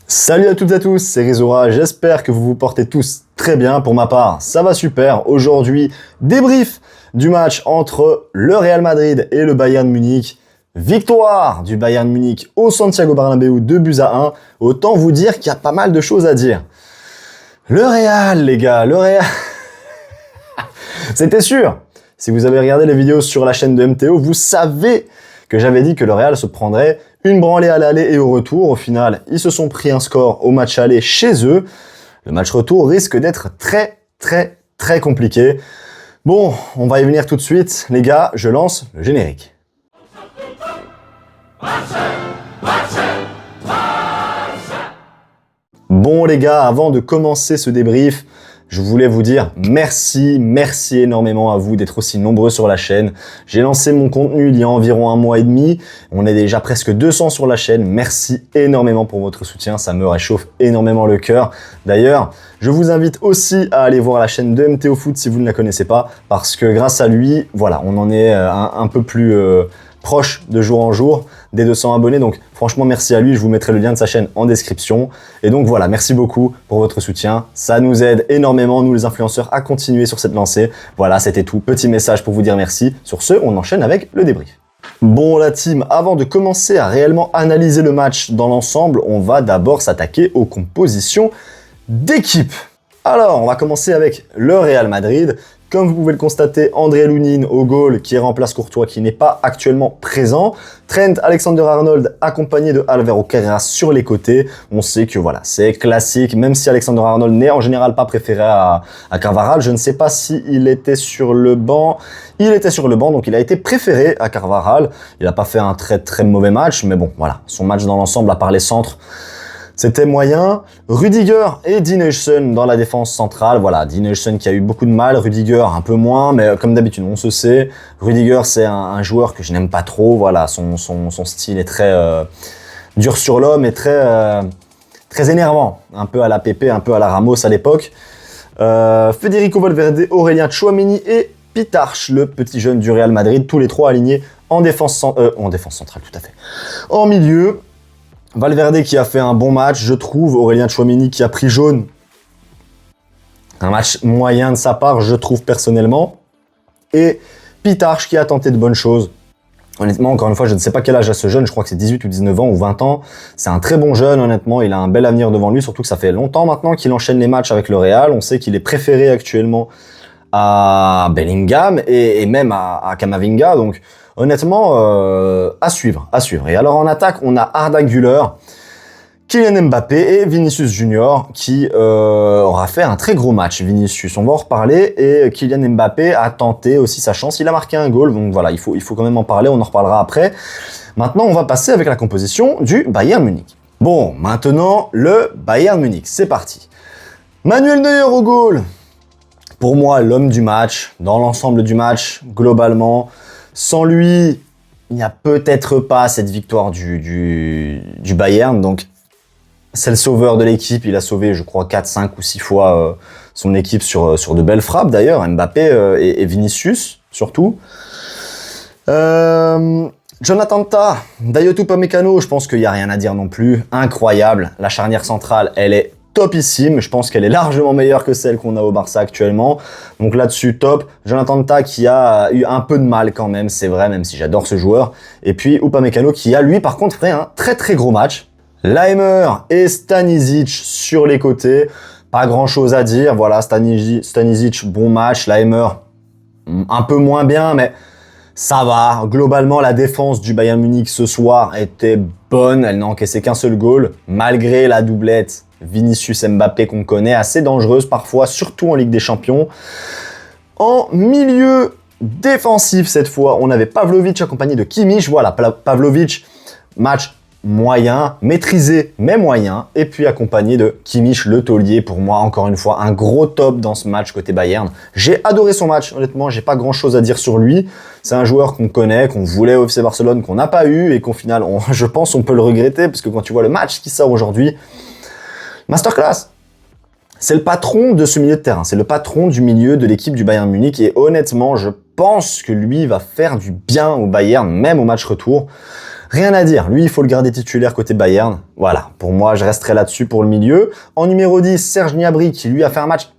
Salut à toutes et à tous, c'est Rizora, j'espère que vous vous portez tous très bien. Pour ma part, ça va super. Aujourd'hui, débrief du match entre le Real Madrid et le Bayern Munich. Victoire du Bayern Munich au Santiago Bernabéu, 2-1. Autant vous dire qu'il y a pas mal de choses à dire. Le Real, les gars, le Real... C'était sûr. Si vous avez regardé les vidéos sur la chaîne de MTO, vous savez que j'avais dit que le Real se prendrait une branlée à l'aller et au retour. Au final, ils se sont pris un score au match aller chez eux. Le match retour risque d'être très compliqué. Bon, on va y venir tout de suite. Les gars, je lance le générique. Bon les gars, avant de commencer ce débrief, je voulais vous dire merci énormément à vous d'être aussi nombreux sur la chaîne. J'ai lancé mon contenu il y a environ 1 mois et demi. On est déjà presque 200 sur la chaîne. Merci énormément pour votre soutien. Ça me réchauffe énormément le cœur. D'ailleurs, je vous invite aussi à aller voir la chaîne de MTO Foot si vous ne la connaissez pas. Parce que grâce à lui, voilà, on en est un peu plus proche de jour en jour des 200 abonnés. Donc franchement, merci à lui. Je vous mettrai le lien de sa chaîne en description. Et donc voilà, merci beaucoup pour votre soutien. Ça nous aide énormément, nous les influenceurs, à continuer sur cette lancée. Voilà, c'était tout. Petit message pour vous dire merci. Sur ce, on enchaîne avec le débrief. Bon la team, avant de commencer à réellement analyser le match dans l'ensemble, on va d'abord s'attaquer aux compositions d'équipe. Alors, on va commencer avec le Real Madrid. Comme vous pouvez le constater, André Lunin au goal qui remplace Courtois qui n'est pas actuellement présent. Trent Alexander-Arnold accompagné de Alvaro Carreras sur les côtés. On sait que voilà, c'est classique, même si Alexander-Arnold n'est en général pas préféré à Carvajal. Je ne sais pas s'il était sur le banc. Il était sur le banc, donc il a été préféré à Carvajal. Il n'a pas fait un très mauvais match, mais bon, voilà, son match dans l'ensemble, à part les centres, c'était moyen. Rudiger et Dean Huijsen dans la défense centrale. Voilà, Dean Huijsen qui a eu beaucoup de mal, Rudiger un peu moins, mais comme d'habitude, on se sait. Rudiger, c'est un joueur que je n'aime pas trop. Voilà, son style est très dur sur l'homme et très énervant. Un peu à la Pepe, un peu à la Ramos à l'époque. Federico Valverde, Aurélien Tchouaméni et Pitarch, le petit jeune du Real Madrid. Tous les trois alignés en défense centrale, tout à fait. En milieu, Valverde qui a fait un bon match, je trouve. Aurélien Tchouaméni qui a pris jaune. Un match moyen de sa part, je trouve personnellement. Et Pitarch qui a tenté de bonnes choses. Honnêtement, encore une fois, je ne sais pas quel âge a ce jeune. Je crois que c'est 18 ou 19 ans ou 20 ans. C'est un très bon jeune, honnêtement. Il a un bel avenir devant lui. Surtout que ça fait longtemps maintenant qu'il enchaîne les matchs avec le Real. On sait qu'il est préféré actuellement à Bellingham et même à Camavinga. Donc, honnêtement, à suivre. Et alors en attaque, on a Arda Güler, Kylian Mbappé et Vinicius Junior qui aura fait un très gros match. Vinicius, on va en reparler. Et Kylian Mbappé a tenté aussi sa chance. Il a marqué un goal, donc voilà, il faut quand même en parler. On en reparlera après. Maintenant, on va passer avec la composition du Bayern Munich. Bon, maintenant, le Bayern Munich. C'est parti. Manuel Neuer au goal. Pour moi, l'homme du match, dans l'ensemble du match, globalement. Sans lui, il n'y a peut-être pas cette victoire du Bayern. Donc, c'est le sauveur de l'équipe. Il a sauvé, je crois, 4, 5 ou 6 fois son équipe sur de belles frappes, d'ailleurs. Mbappé et Vinicius, surtout. Jonathan Tah, Dayot Upamecano, je pense qu'il n'y a rien à dire non plus. Incroyable. La charnière centrale, elle est topissime, je pense qu'elle est largement meilleure que celle qu'on a au Barça actuellement. Donc là-dessus, top. Jonathan Tah qui a eu un peu de mal quand même, c'est vrai, même si j'adore ce joueur. Et puis Upamecano qui a, lui, par contre, fait un très gros match. Laimer et Stanisic sur les côtés. Pas grand-chose à dire. Voilà, Stanisic, bon match. Laimer, un peu moins bien, mais ça va. Globalement, la défense du Bayern Munich ce soir était bonne. Elle n'a encaissé qu'un seul goal, malgré la doublette Vinicius Mbappé qu'on connaît, assez dangereuse parfois, surtout en Ligue des Champions. En milieu défensif cette fois, on avait Pavlovic accompagné de Kimmich. Voilà, Pavlovic, match moyen, maîtrisé mais moyen, et puis accompagné de Kimmich le taulier. Pour moi, encore une fois, un gros top dans ce match côté Bayern. J'ai adoré son match, honnêtement, j'ai pas grand chose à dire sur lui. C'est un joueur qu'on connaît, qu'on voulait au FC Barcelone, qu'on n'a pas eu, et qu'au final, je pense on peut le regretter, parce que quand tu vois le match qui sort aujourd'hui, masterclass. C'est le patron de ce milieu de terrain, c'est le patron du milieu de l'équipe du Bayern Munich, et honnêtement, je pense que lui va faire du bien au Bayern, même au match retour. Rien à dire, lui il faut le garder titulaire côté Bayern. Voilà, pour moi je resterai là-dessus pour le milieu. En numéro 10, Serge Gnabry qui lui a fait un match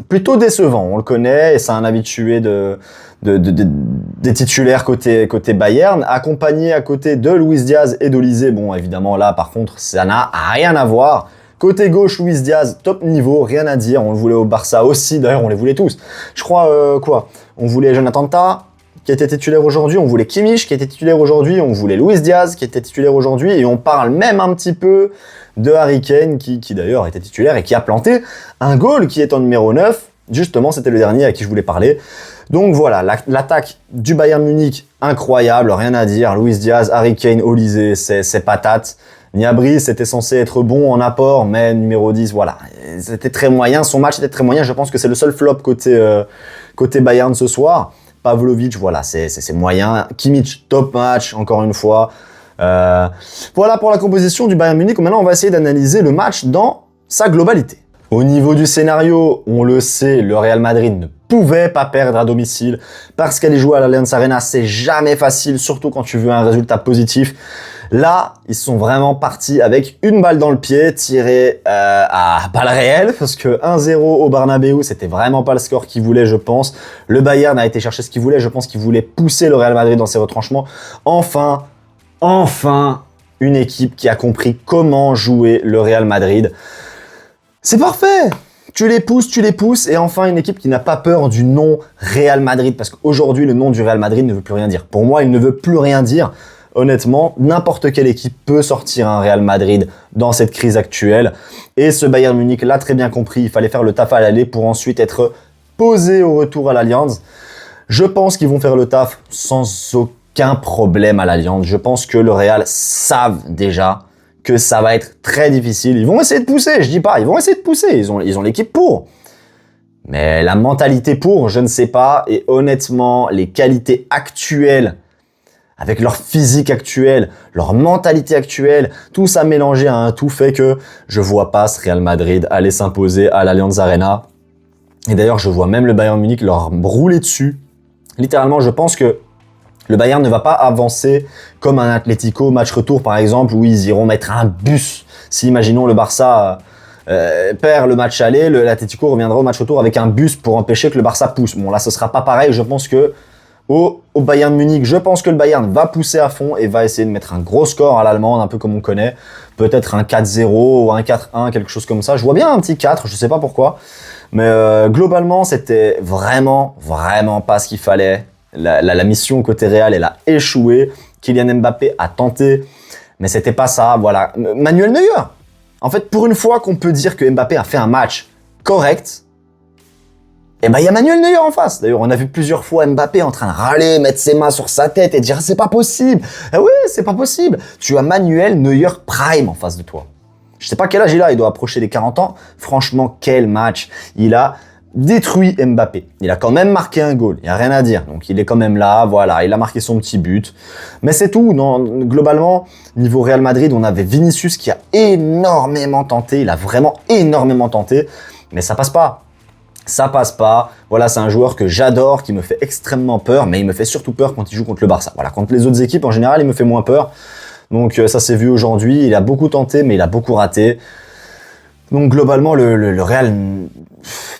plutôt décevant, on le connaît et c'est un habitué des titulaires côté Bayern, accompagné à côté de Luis Diaz et d'Olysée. Bon évidemment là par contre ça n'a rien à voir. Côté gauche, Luis Diaz, top niveau, rien à dire, on le voulait au Barça aussi, d'ailleurs on les voulait tous. Je crois, on voulait Jonathan Tah, qui était titulaire aujourd'hui, on voulait Kimmich, qui était titulaire aujourd'hui, on voulait Luis Diaz, qui était titulaire aujourd'hui, et on parle même un petit peu de Harry Kane, qui d'ailleurs était titulaire et qui a planté un goal qui est en numéro 9. Justement, c'était le dernier à qui je voulais parler. Donc voilà, l'attaque du Bayern Munich, incroyable, rien à dire. Luis Diaz, Harry Kane, Olysée, c'est patate. Gnabry, c'était censé être bon en apport, mais numéro 10, voilà. C'était très moyen, son match était très moyen. Je pense que c'est le seul flop côté Bayern ce soir. Pavlovic, voilà, c'est moyen. Kimmich, top match, encore une fois. Voilà pour la composition du Bayern Munich. Maintenant, on va essayer d'analyser le match dans sa globalité. Au niveau du scénario, on le sait, le Real Madrid ne pouvait pas perdre à domicile parce qu'aller jouer à l'Allianz Arena, c'est jamais facile, surtout quand tu veux un résultat positif. Là, ils sont vraiment partis avec une balle dans le pied, tirée à balles réelles, parce que 1-0 au Bernabéu, c'était vraiment pas le score qu'ils voulaient, je pense. Le Bayern a été chercher ce qu'il voulait, je pense qu'il voulait pousser le Real Madrid dans ses retranchements. Enfin, une équipe qui a compris comment jouer le Real Madrid. C'est parfait! Tu les pousses, et enfin une équipe qui n'a pas peur du nom Real Madrid, parce qu'aujourd'hui, le nom du Real Madrid ne veut plus rien dire. Pour moi, il ne veut plus rien dire. Honnêtement, n'importe quelle équipe peut sortir un Real Madrid dans cette crise actuelle. Et ce Bayern Munich l'a très bien compris. Il fallait faire le taf à l'aller pour ensuite être posé au retour à l'Allianz. Je pense qu'ils vont faire le taf sans aucun problème à l'Allianz. Je pense que le Real savent déjà que ça va être très difficile. Ils vont essayer de pousser, je dis pas, ils vont essayer de pousser. Ils ont l'équipe pour. Mais la mentalité pour, je ne sais pas. Et honnêtement, les qualités actuelles, avec leur physique actuel, leur mentalité actuelle, tout ça mélangé à un tout fait que je vois pas ce Real Madrid aller s'imposer à l'Allianz Arena. Et d'ailleurs, je vois même le Bayern Munich leur rouler dessus. Littéralement, je pense que le Bayern ne va pas avancer comme un Atlético match retour par exemple, où ils iront mettre un bus. Si imaginons le Barça perd le match aller, l'Atlético reviendra au match retour avec un bus pour empêcher que le Barça pousse. Bon là, ce sera pas pareil. Je pense que au Bayern Munich, je pense que le Bayern va pousser à fond et va essayer de mettre un gros score à l'allemande, un peu comme on connaît. Peut-être un 4-0 ou un 4-1, quelque chose comme ça. Je vois bien un petit 4, je sais pas pourquoi. Mais globalement, c'était vraiment pas ce qu'il fallait. La mission côté Real, elle a échoué. Kylian Mbappé a tenté, mais c'était pas ça. Voilà. Manuel Neuer. En fait, pour une fois qu'on peut dire que Mbappé a fait un match correct, et ben il y a Manuel Neuer en face. D'ailleurs, on a vu plusieurs fois Mbappé en train de râler, mettre ses mains sur sa tête et dire c'est pas possible. Eh oui, c'est pas possible. Tu as Manuel Neuer prime en face de toi. Je sais pas quel âge il a, il doit approcher les 40 ans. Franchement, quel match. Il a détruit Mbappé. Il a quand même marqué un goal, il n'y a rien à dire. Donc il est quand même là, voilà, il a marqué son petit but. Mais c'est tout. Non, globalement, niveau Real Madrid, on avait Vinicius qui a énormément tenté. Il a vraiment énormément tenté. Mais ça passe pas. Ça passe pas. Voilà, c'est un joueur que j'adore, qui me fait extrêmement peur. Mais il me fait surtout peur quand il joue contre le Barça. Voilà, contre les autres équipes, en général, il me fait moins peur. Donc ça s'est vu aujourd'hui. Il a beaucoup tenté, mais il a beaucoup raté. Donc globalement, le Real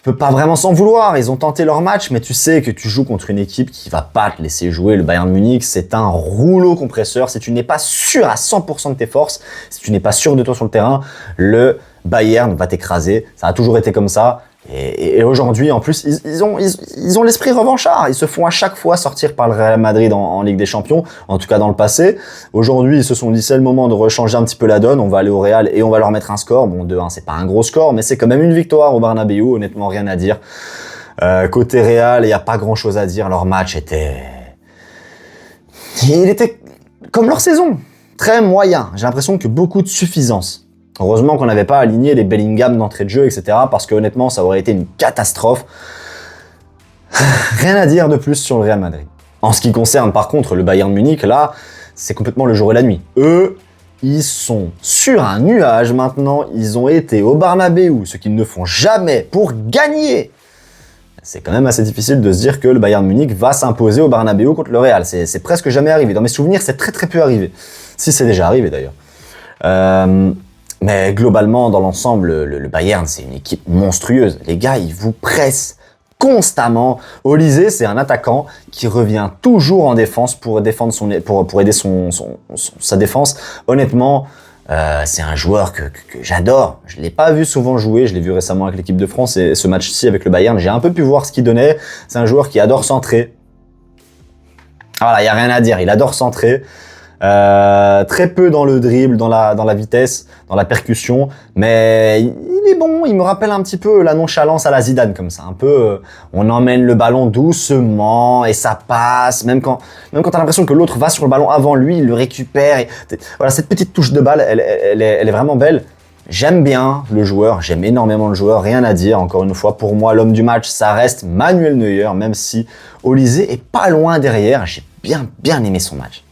peut pas vraiment s'en vouloir. Ils ont tenté leur match, mais tu sais que tu joues contre une équipe qui va pas te laisser jouer. Le Bayern Munich, c'est un rouleau compresseur. Si tu n'es pas sûr à 100% de tes forces, si tu n'es pas sûr de toi sur le terrain, le Bayern va t'écraser. Ça a toujours été comme ça. Et aujourd'hui, en plus, ils ont l'esprit revanchard. Ils se font à chaque fois sortir par le Real Madrid en Ligue des Champions, en tout cas dans le passé. Aujourd'hui, ils se sont dit, c'est le moment de rechanger un petit peu la donne. On va aller au Real et on va leur mettre un score. Bon, 2-1, c'est pas un gros score, mais c'est quand même une victoire au Bernabéu. Honnêtement, rien à dire. Côté Real, il n'y a pas grand-chose à dire. Leur match il était comme leur saison, très moyen. J'ai l'impression que beaucoup de suffisance. Heureusement qu'on n'avait pas aligné les Bellingham d'entrée de jeu, etc. Parce que honnêtement, ça aurait été une catastrophe. Rien à dire de plus sur le Real Madrid. En ce qui concerne par contre le Bayern Munich, là, c'est complètement le jour et la nuit. Eux, ils sont sur un nuage maintenant. Ils ont été au Bernabéu, ce qu'ils ne font jamais pour gagner. c'est quand même assez difficile de se dire que le Bayern Munich va s'imposer au Bernabéu contre le Real. C'est presque jamais arrivé. Dans mes souvenirs, c'est très très peu arrivé. Si c'est déjà arrivé d'ailleurs. Mais globalement, dans l'ensemble, le Bayern, c'est une équipe monstrueuse. Les gars, ils vous pressent constamment. Olise, c'est un attaquant qui revient toujours en défense pour défendre pour aider sa défense. Honnêtement, c'est un joueur que j'adore. Je l'ai pas vu souvent jouer. Je l'ai vu récemment avec l'équipe de France et ce match-ci avec le Bayern, j'ai un peu pu voir ce qu'il donnait. C'est un joueur qui adore centrer. Voilà, il y a rien à dire. Il adore centrer. Très peu dans le dribble, dans la vitesse, dans la percussion, mais il est bon. Il me rappelle un petit peu la nonchalance à la Zidane, comme ça. Un peu, on emmène le ballon doucement et ça passe. Même quand t'as l'impression que l'autre va sur le ballon avant lui, il le récupère. Voilà, cette petite touche de balle, elle est vraiment belle. J'aime bien le joueur, j'aime énormément le joueur, rien à dire. Encore une fois, pour moi, l'homme du match, ça reste Manuel Neuer, même si Olise est pas loin derrière. J'ai bien aimé son match.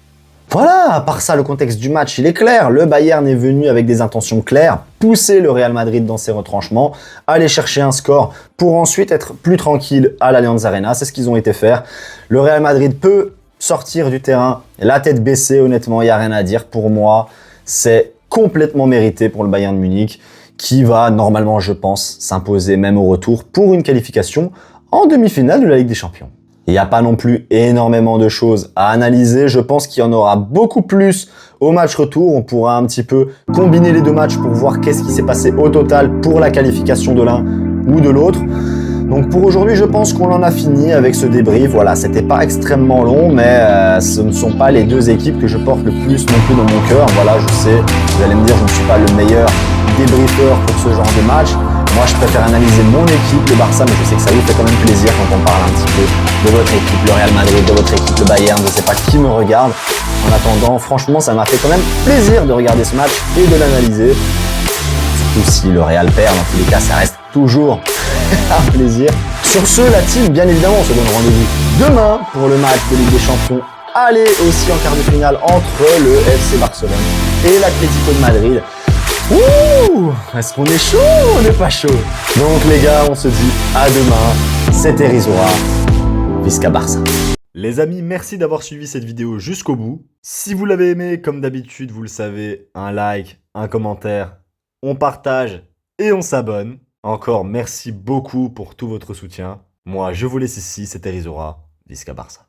Voilà, à part ça, le contexte du match, il est clair. Le Bayern est venu avec des intentions claires, pousser le Real Madrid dans ses retranchements, aller chercher un score pour ensuite être plus tranquille à l'Allianz Arena. C'est ce qu'ils ont été faire. Le Real Madrid peut sortir du terrain, la tête baissée, honnêtement, il n'y a rien à dire. Pour moi, c'est complètement mérité pour le Bayern Munich, qui va normalement, je pense, s'imposer même au retour pour une qualification en demi-finale de la Ligue des Champions. Il n'y a pas non plus énormément de choses à analyser. Je pense qu'il y en aura beaucoup plus au match retour. On pourra un petit peu combiner les deux matchs pour voir qu'est-ce qui s'est passé au total pour la qualification de l'un ou de l'autre. Donc pour aujourd'hui, je pense qu'on en a fini avec ce débrief. Voilà, c'était pas extrêmement long, mais ce ne sont pas les deux équipes que je porte le plus non plus dans mon cœur. Voilà, je sais, vous allez me dire, je ne suis pas le meilleur débriefeur pour ce genre de match. Moi, je préfère analyser mon équipe, le Barça, mais je sais que ça vous fait quand même plaisir quand on parle un petit peu de votre équipe, le Real Madrid, de votre équipe, le Bayern. Je ne sais pas qui me regarde. En attendant, franchement, ça m'a fait quand même plaisir de regarder ce match et de l'analyser. Surtout si le Real perd, dans tous les cas, ça reste toujours un plaisir. Sur ce, la team, bien évidemment, on se donne rendez-vous demain pour le match de Ligue des Champions. Allez aussi en quart de finale entre le FC Barcelone et l'Atlético de Madrid. Ouh, est-ce qu'on est chaud ou on n'est pas chaud? Donc les gars, on se dit à demain. C'était Rizora. Visca Barça. Les amis, merci d'avoir suivi cette vidéo jusqu'au bout. Si vous l'avez aimé, comme d'habitude, vous le savez, un like, un commentaire, on partage et on s'abonne. Encore merci beaucoup pour tout votre soutien. Moi, je vous laisse ici, c'était Rizora. Visca Barça.